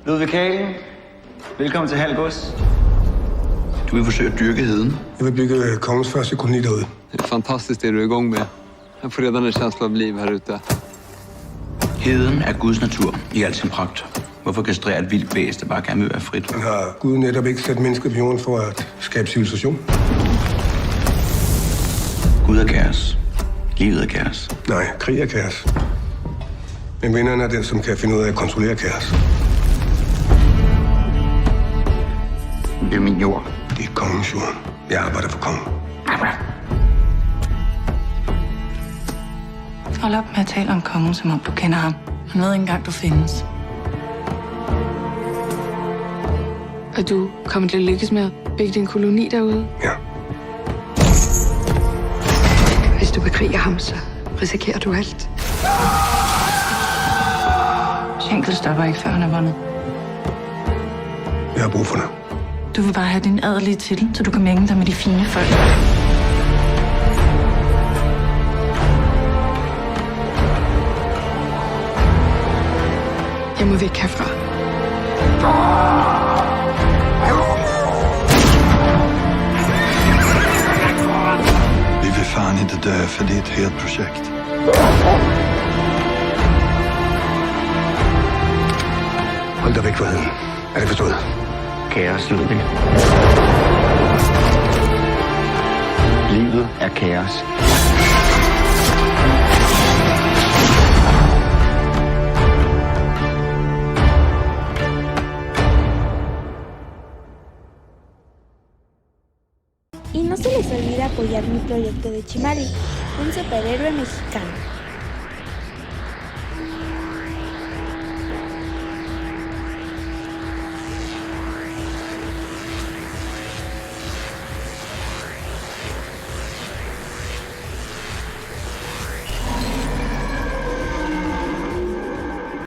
Ludvig Kalen, velkommen til Halgås. Du vil forsøge at dyrke heden. Jeg vil bygge kongens første koloni derude. Det är fantastiskt det du är igång med. Jag får redan en känsla av liv här ute. Heden er Guds natur i al sin pragt. Hvorfor kastrere et vildt væsen, der bare gerne vil være frit? Men har Gud netop ikke sat mennesker på jorden for at skabe civilisation? Gud er kaos. Livet er kaos. Nej, krig er kaos. Men vinderen er den, som kan finde ud af at kontrollere kaos. Det er min jord. Det er kongens jord. Jeg arbejder for kongen. Hold op med at tale om kongen, som om du kender ham. Han ved ikke engang, du findes. Og du kommer til at lykkes med at bygge din koloni derude? Ja. Hvis du bekriger ham, så risikerer du alt. Schenkel stopper ikke, før han er vundet. Jeg har brug for dig. Du vil bare have din adelige titel, så du kan mænge dig med de fine folk. Jeg må væk herfra. Vi vill fan inte dö för det är ett helt projekt. Hold dig væk fra heden. Er det forstået? Kaos, Ludvig. Livet er kaos. Y no se les olvide apoyar mi proyecto de Chimali, un superhéroe mexicano.